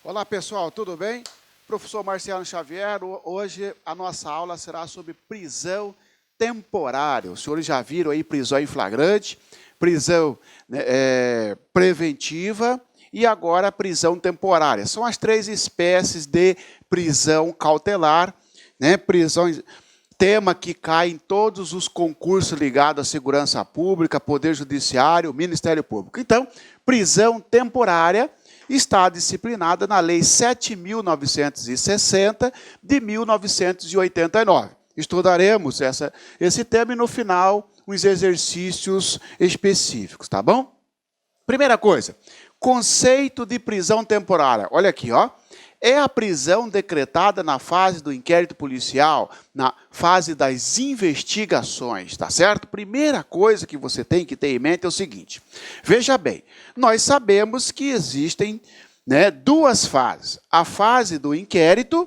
Olá pessoal, tudo bem? Professor Marciano Xavier, hoje a nossa aula será sobre prisão temporária. Os senhores já viram aí prisão em flagrante, prisão preventiva e agora prisão temporária. São as três espécies de prisão cautelar, prisões... Tema que cai em todos os concursos ligados à segurança pública, Poder Judiciário, Ministério Público. Então, prisão temporária está disciplinada na Lei 7.960 de 1989. Estudaremos esse tema e, no final, os exercícios específicos, tá bom? Primeira coisa, conceito de prisão temporária. Olha aqui, ó. É a prisão decretada na fase do inquérito policial, na fase das investigações, tá certo? Primeira coisa que você tem que ter em mente é o seguinte. Veja bem, nós sabemos que existem duas fases. A fase do inquérito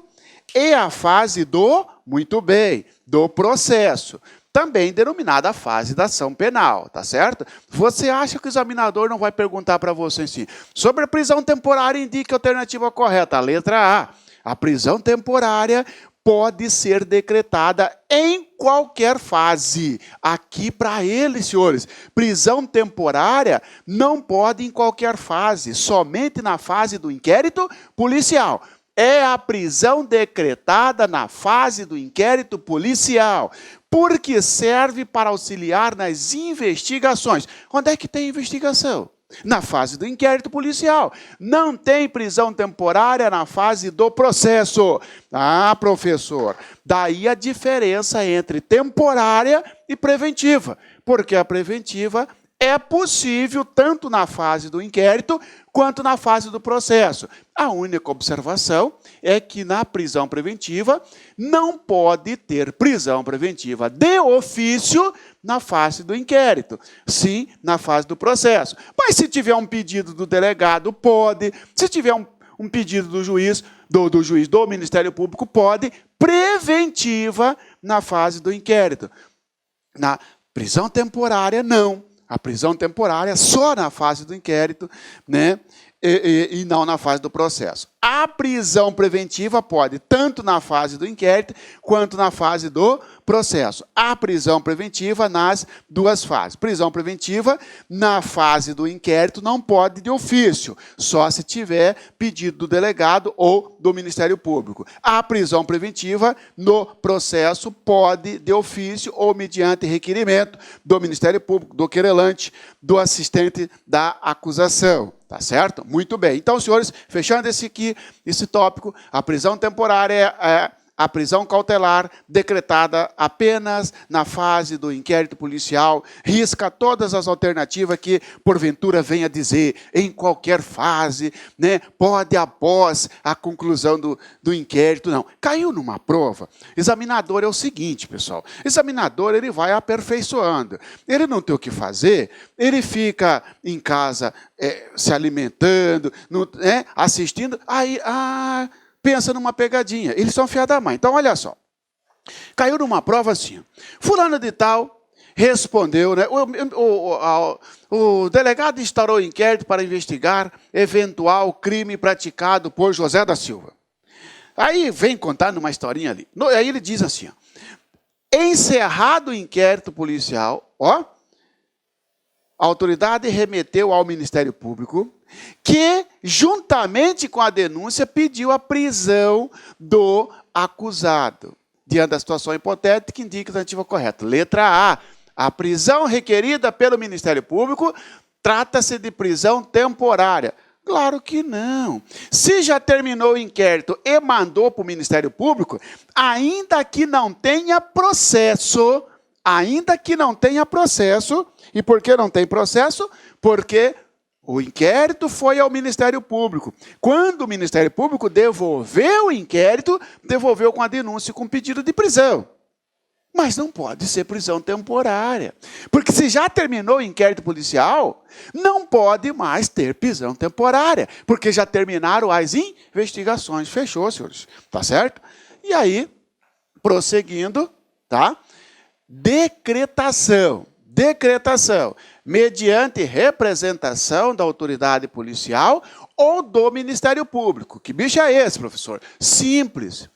e a fase do, muito bem, do processo. Também denominada a fase da ação penal, tá certo? Você acha que o examinador não vai perguntar para você assim, sobre a prisão temporária, indique a alternativa correta. A letra A. A prisão temporária pode ser decretada em qualquer fase. Aqui para eles, senhores, prisão temporária não pode em qualquer fase, somente na fase do inquérito policial. É a prisão decretada na fase do inquérito policial, porque serve para auxiliar nas investigações. Onde é que tem investigação? Na fase do inquérito policial. Não tem prisão temporária na fase do processo. Ah, professor, daí a diferença entre temporária e preventiva, porque a preventiva é possível tanto na fase do inquérito quanto na fase do processo. A única observação é que na prisão preventiva não pode ter prisão preventiva de ofício na fase do inquérito, sim na fase do processo. Mas se tiver um pedido do delegado, pode. Se tiver um pedido do juiz, do Ministério Público, pode. Preventiva na fase do inquérito. Na prisão temporária, não. A prisão temporária só na fase do inquérito, e não na fase do processo. A prisão preventiva pode tanto na fase do inquérito quanto na fase do processo. A prisão preventiva nas duas fases. Prisão preventiva na fase do inquérito não pode de ofício, só se tiver pedido do delegado ou do Ministério Público. A prisão preventiva no processo pode de ofício ou mediante requerimento do Ministério Público, do querelante, do assistente da acusação. Tá certo? Muito bem. Então, senhores, fechando esse tópico, a prisão temporária é a prisão cautelar decretada apenas na fase do inquérito policial, risca todas as alternativas que, porventura, venha dizer, em qualquer fase, pode após a conclusão do inquérito, não. Caiu numa prova, examinador é o seguinte, pessoal, examinador ele vai aperfeiçoando, ele não tem o que fazer, ele fica em casa se alimentando, assistindo, aí, pensa numa pegadinha. Eles são filha da mãe. Então, olha só. Caiu numa prova assim. Fulano de tal respondeu, o delegado instaurou inquérito para investigar eventual crime praticado por José da Silva. Aí vem contar numa historinha ali. Aí ele diz assim, ó, encerrado o inquérito policial, a autoridade remeteu ao Ministério Público que, juntamente com a denúncia, pediu a prisão do acusado. Diante da situação hipotética, que indica a alternativa correta. Letra A. A prisão requerida pelo Ministério Público trata-se de prisão temporária. Claro que não. Se já terminou o inquérito e mandou para o Ministério Público, ainda que não tenha processo, e por que não tem processo? Porque o inquérito foi ao Ministério Público. Quando o Ministério Público devolveu o inquérito, devolveu com a denúncia e com pedido de prisão. Mas não pode ser prisão temporária. Porque se já terminou o inquérito policial, não pode mais ter prisão temporária. Porque já terminaram as investigações. Fechou, senhores. Tá certo? E aí, prosseguindo, tá? Decretação decretação mediante representação da autoridade policial ou do Ministério Público. Que bicho é esse, professor? Simples.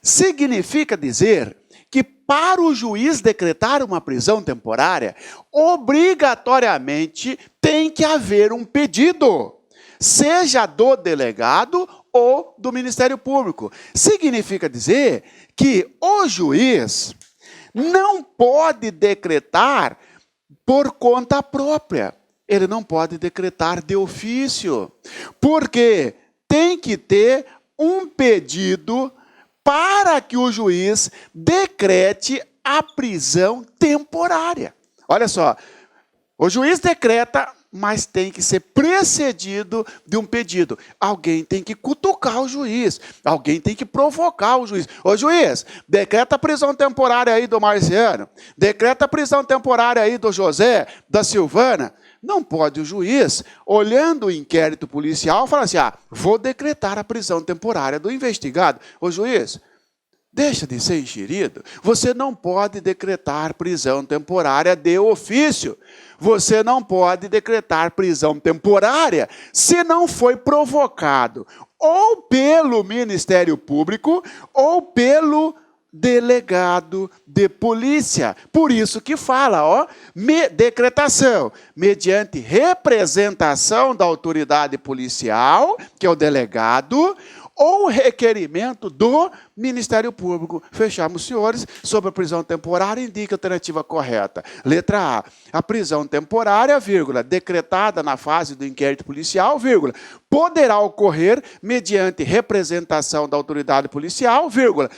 Significa dizer que para o juiz decretar uma prisão temporária, obrigatoriamente tem que haver um pedido, seja do delegado ou do Ministério Público. Significa dizer que o juiz não pode decretar por conta própria. Ele não pode decretar de ofício, porque tem que ter um pedido para que o juiz decrete a prisão temporária. Olha só, o juiz decreta, mas tem que ser precedido de um pedido. Alguém tem que cutucar o juiz, alguém tem que provocar o juiz. Ô juiz, decreta a prisão temporária aí do Marciano, decreta a prisão temporária aí do José, da Silvana. Não pode o juiz, olhando o inquérito policial, falar assim, vou decretar a prisão temporária do investigado. Ô juiz, deixa de ser enxerido. Você não pode decretar prisão temporária de ofício. Você não pode decretar prisão temporária se não foi provocado ou pelo Ministério Público ou pelo delegado de polícia. Por isso que fala, decretação mediante representação da autoridade policial, que é o delegado, ou requerimento do Ministério Público. Fechamos, senhores. Sobre a prisão temporária, indica a alternativa correta. Letra A. A prisão temporária, vírgula, decretada na fase do inquérito policial, vírgula, poderá ocorrer mediante representação da autoridade policial, vírgula,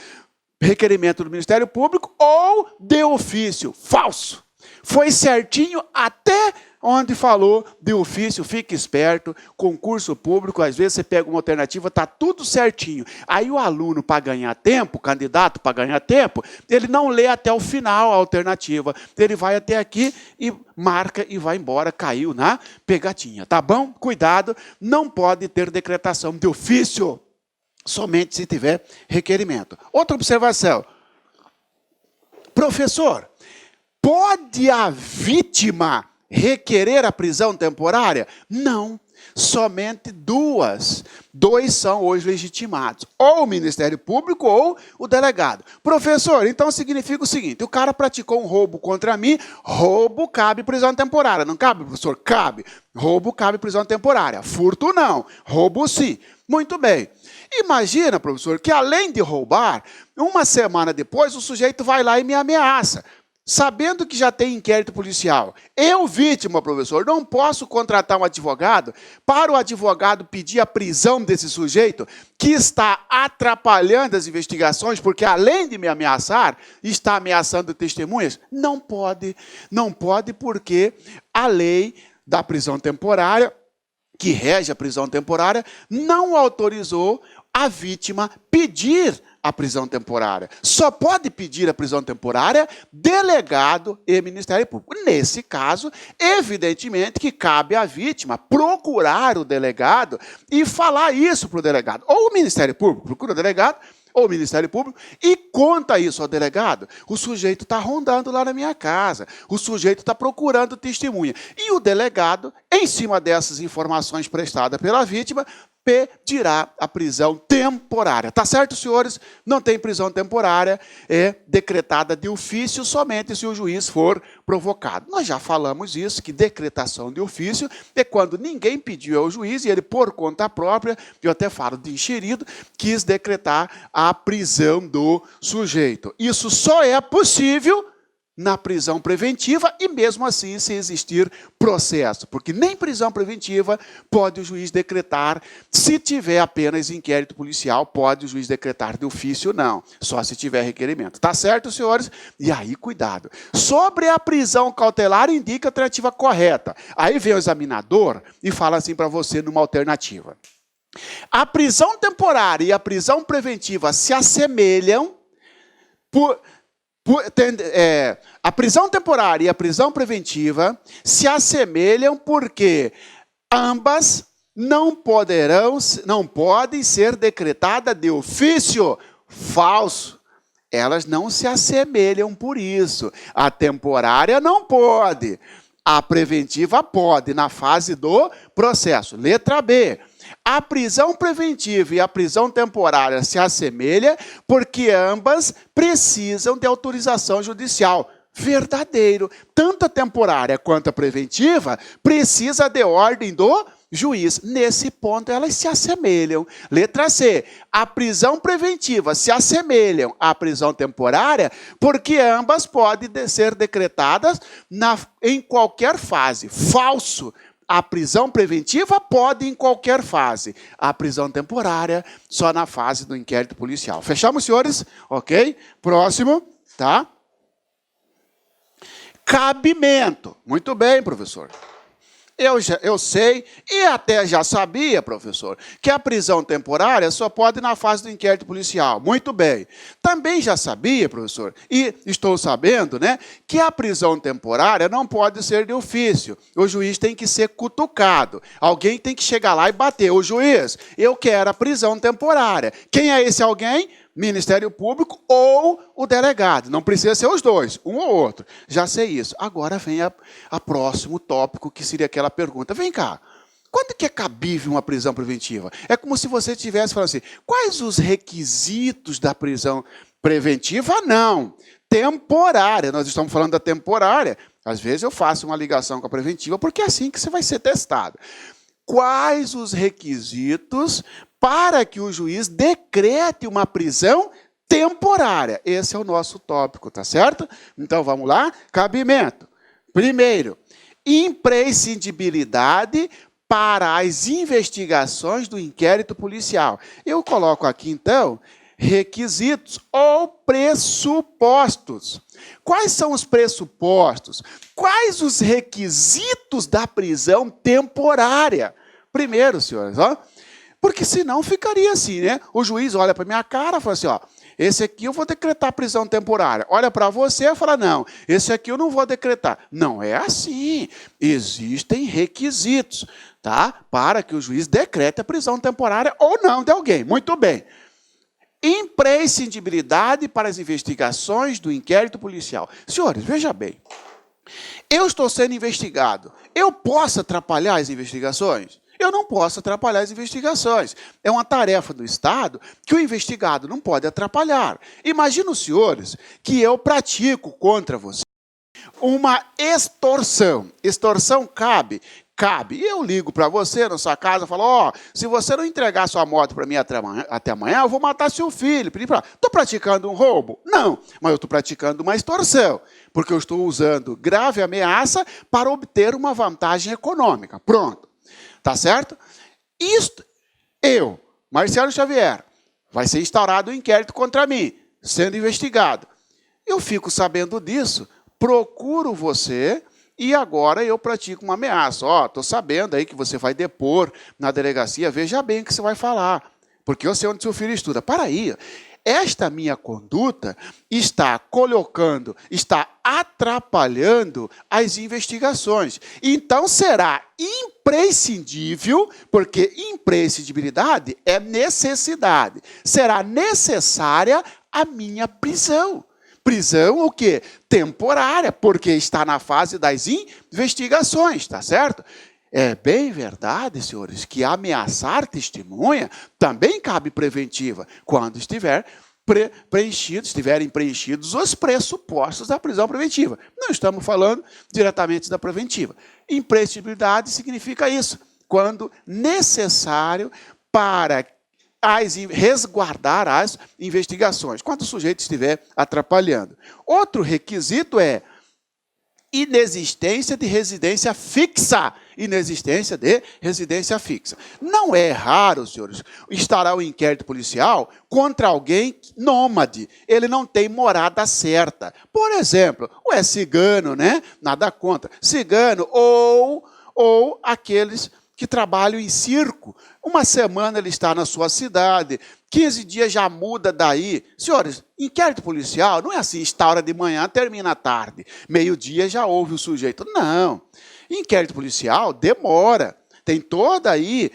requerimento do Ministério Público ou de ofício. Falso. Foi certinho até onde falou de ofício. Fique esperto, concurso público, às vezes você pega uma alternativa, está tudo certinho. Aí o aluno, para ganhar tempo, o candidato, para ganhar tempo, ele não lê até o final a alternativa. Ele vai até aqui e marca e vai embora, caiu na pegadinha. Tá bom? Cuidado, não pode ter decretação de ofício, somente se tiver requerimento. Outra observação. Professor, pode a vítima requerer a prisão temporária? Não, somente duas. Dois são hoje legitimados, ou o Ministério Público ou o delegado. Professor, então significa o seguinte, o cara praticou um roubo contra mim, roubo cabe prisão temporária. Não cabe, professor? Cabe. Roubo cabe prisão temporária. Furto não, roubo sim. Muito bem. Imagina, professor, que além de roubar, uma semana depois o sujeito vai lá e me ameaça. Sabendo que já tem inquérito policial, eu, vítima, professor, não posso contratar um advogado para o advogado pedir a prisão desse sujeito que está atrapalhando as investigações, porque além de me ameaçar, está ameaçando testemunhas? Não pode. Não pode porque a lei da prisão temporária, que rege a prisão temporária, não autorizou a vítima pedir a prisão temporária. Só pode pedir a prisão temporária delegado e Ministério Público. Nesse caso, evidentemente que cabe à vítima procurar o delegado e falar isso para o delegado. Ou o Ministério Público procura o delegado, ou o Ministério Público, e conta isso ao delegado. O sujeito está rondando lá na minha casa, o sujeito está procurando testemunha. E o delegado, em cima dessas informações prestadas pela vítima, pedirá a prisão temporária. Tá certo, senhores? Não tem prisão temporária, é decretada de ofício somente se o juiz for provocado. Nós já falamos isso, que decretação de ofício é quando ninguém pediu ao juiz e ele, por conta própria, eu até falo de enxerido, quis decretar a prisão do sujeito. Isso só é possível na prisão preventiva e mesmo assim se existir processo, porque nem prisão preventiva pode o juiz decretar, se tiver apenas inquérito policial, pode o juiz decretar de ofício, não, só se tiver requerimento. Tá certo, senhores? E aí, cuidado. Sobre a prisão cautelar, indica a alternativa correta. Aí vem o examinador e fala assim para você numa alternativa. A prisão temporária e a prisão preventiva se assemelham a prisão temporária e a prisão preventiva se assemelham porque ambas não podem ser decretadas de ofício. Falso. elas não se assemelham por isso. A temporária não pode. A preventiva pode, na fase do processo. Letra B. A prisão preventiva e a prisão temporária se assemelham porque ambas precisam de autorização judicial. Verdadeiro. Tanto a temporária quanto a preventiva precisa de ordem do juiz. Nesse ponto, elas se assemelham. Letra C. A prisão preventiva se assemelham à prisão temporária porque ambas podem ser decretadas em qualquer fase. Falso. A prisão preventiva pode em qualquer fase. A prisão temporária só na fase do inquérito policial. Fechamos, senhores? Ok? Próximo, tá? Cabimento. Muito bem, professor. Eu sei e até já sabia, professor, que a prisão temporária só pode na fase do inquérito policial. Muito bem. Também já sabia, professor, e estou sabendo, né, que a prisão temporária não pode ser de ofício. O juiz tem que ser cutucado. Alguém tem que chegar lá e bater. O juiz, eu quero a prisão temporária. Quem é esse alguém? Ministério Público ou o delegado. Não precisa ser os dois, um ou outro. Já sei isso. Agora vem a próximo tópico, que seria aquela pergunta. Vem cá, quando que é cabível uma prisão preventiva? É como se você estivesse falando assim, quais os requisitos da prisão preventiva? Não. Temporária. Nós estamos falando da temporária. Às vezes eu faço uma ligação com a preventiva, porque é assim que você vai ser testado. Quais os requisitos para que o juiz decrete uma prisão temporária? Esse é o nosso tópico, tá certo? Então, vamos lá? Cabimento. Primeiro, imprescindibilidade para as investigações do inquérito policial. Eu coloco aqui, então, requisitos ou pressupostos. Quais são os pressupostos? Quais os requisitos da prisão temporária? Primeiro, senhores, ó, porque senão ficaria assim, né? O juiz olha para minha cara e fala assim, ó, esse aqui eu vou decretar prisão temporária. Olha para você e fala, não, esse aqui eu não vou decretar. Não é assim. Existem requisitos, tá? Para que o juiz decrete a prisão temporária ou não de alguém. Muito bem. Imprescindibilidade para as investigações do inquérito policial. Senhores, veja bem. Eu estou sendo investigado. Eu posso atrapalhar as investigações? Eu não posso atrapalhar as investigações. É uma tarefa do Estado que o investigado não pode atrapalhar. Imagina os senhores que eu pratico contra você uma extorsão. Extorsão cabe? Cabe. E eu ligo para você na sua casa e falo, ó, se você não entregar sua moto para mim até amanhã, eu vou matar seu filho. Estou praticando um roubo? Não, mas eu estou praticando uma extorsão, porque eu estou usando grave ameaça para obter uma vantagem econômica. Pronto. Tá certo? Isto, eu, Marcelo Xavier, vai ser instaurado um inquérito contra mim, sendo investigado. Eu fico sabendo disso, procuro você e agora eu pratico uma ameaça. Ó, estou sabendo aí que você vai depor na delegacia, veja bem o que você vai falar, porque eu sei onde seu filho estuda. Para aí, esta minha conduta está está atrapalhando as investigações. Então, será imprescindível, porque imprescindibilidade é necessidade. Será necessária a minha prisão. Prisão o quê? Temporária, porque está na fase das investigações, tá certo? É bem verdade, senhores, que ameaçar testemunha também cabe preventiva, quando estiverem preenchidos os pressupostos da prisão preventiva. Não estamos falando diretamente da preventiva. Imprescindibilidade significa isso, quando necessário para resguardar as investigações, quando o sujeito estiver atrapalhando. Outro requisito é inexistência de residência fixa. Inexistência de residência fixa. Não é raro, senhores, instaurar o inquérito policial contra alguém nômade. Ele não tem morada certa. Por exemplo, ou é cigano, né? Nada contra. Cigano ou aqueles que trabalham em circo. Uma semana ele está na sua cidade, 15 dias já muda daí. Senhores, inquérito policial não é assim, instaura de manhã, termina à tarde. Meio-dia já ouve o sujeito. Não. Inquérito policial demora. Tem toda aí,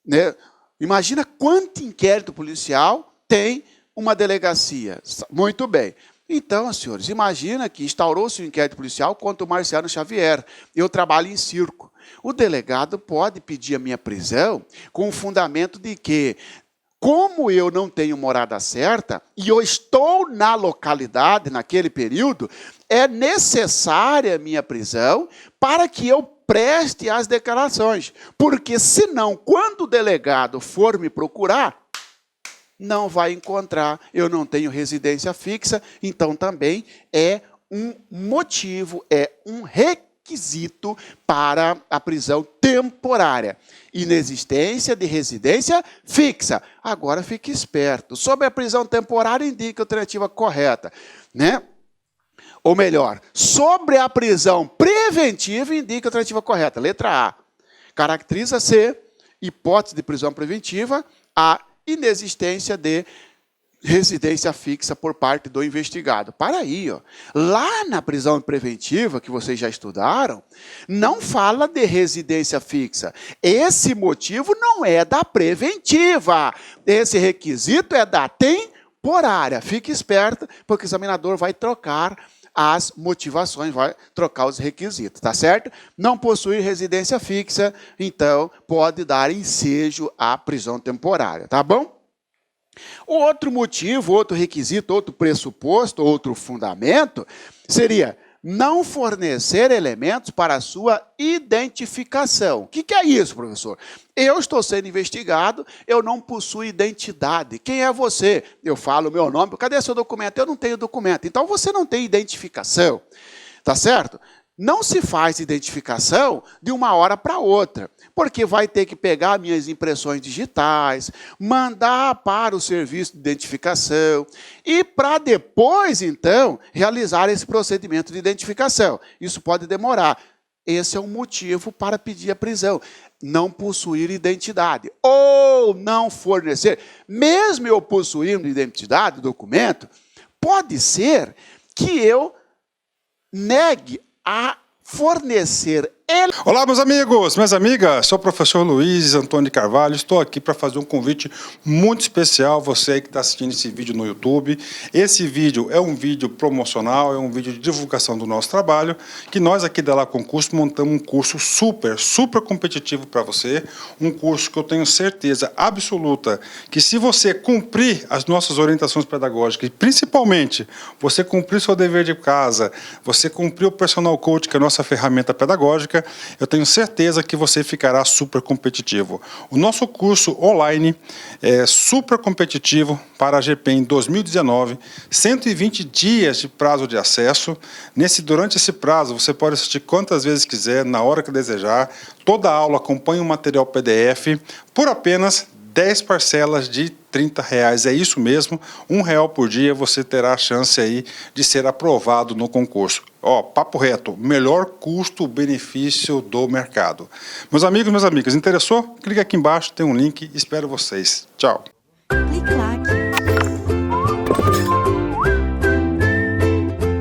né? Imagina quanto inquérito policial tem uma delegacia. Muito bem. Então, senhores, imagina que instaurou-se um inquérito policial contra o Marciano Xavier. Eu trabalho em circo. O delegado pode pedir a minha prisão com o fundamento de que, como eu não tenho morada certa e eu estou na localidade naquele período, é necessária a minha prisão para que eu preste as declarações. Porque, senão, quando o delegado for me procurar, não vai encontrar, eu não tenho residência fixa, então também é um motivo, é um requisito para a prisão temporária. Inexistência de residência fixa. Agora fique esperto. Sobre a prisão temporária, indique a alternativa correta, né? Ou melhor, sobre a prisão preventiva, indique a alternativa correta. Letra A. Caracteriza-se, hipótese de prisão preventiva, a inexistência de residência fixa por parte do investigado. Para aí, ó. Lá na prisão preventiva, que vocês já estudaram, não fala de residência fixa. Esse motivo não é da preventiva. Esse requisito é da temporária. Fique esperto, porque o examinador vai trocar as motivações, vai trocar os requisitos, tá certo? Não possuir residência fixa, então pode dar ensejo à prisão temporária, tá bom? Outro motivo, outro requisito, outro pressuposto, outro fundamento seria não fornecer elementos para a sua identificação. O que é isso, professor? Eu estou sendo investigado, eu não possuo identidade. Quem é você? Eu falo o meu nome. Cadê seu documento? Eu não tenho documento. Então, você não tem identificação. Tá certo? Não se faz identificação de uma hora para outra, porque vai ter que pegar minhas impressões digitais, mandar para o serviço de identificação e para depois, então, realizar esse procedimento de identificação. Isso pode demorar. Esse é um motivo para pedir a prisão. Não possuir identidade ou não fornecer. Mesmo eu possuindo identidade, documento, pode ser que eu negue a fornecer ele. Olá, meus amigos, minhas amigas, sou o professor Luiz Antônio de Carvalho, estou aqui para fazer um convite muito especial, você aí que está assistindo esse vídeo no YouTube. Esse vídeo é um vídeo promocional, é um vídeo de divulgação do nosso trabalho, que nós aqui da La Concurso montamos um curso super competitivo para você, um curso que eu tenho certeza absoluta que se você cumprir as nossas orientações pedagógicas, e principalmente você cumprir seu dever de casa, você cumprir o Personal Coach, que é a nossa ferramenta pedagógica, eu tenho certeza que você ficará super competitivo. O nosso curso online é super competitivo para a GPEM 2019, 120 dias de prazo de acesso. Durante esse prazo, você pode assistir quantas vezes quiser, na hora que desejar. Toda aula acompanha um material PDF por apenas 10 parcelas de R$30. É isso mesmo, R$1 por dia você terá a chance aí de ser aprovado no concurso. Ó, papo reto, melhor custo-benefício do mercado. Meus amigos, minhas amigas, interessou? Clique aqui embaixo, tem um link, espero vocês. Tchau. Clique lá.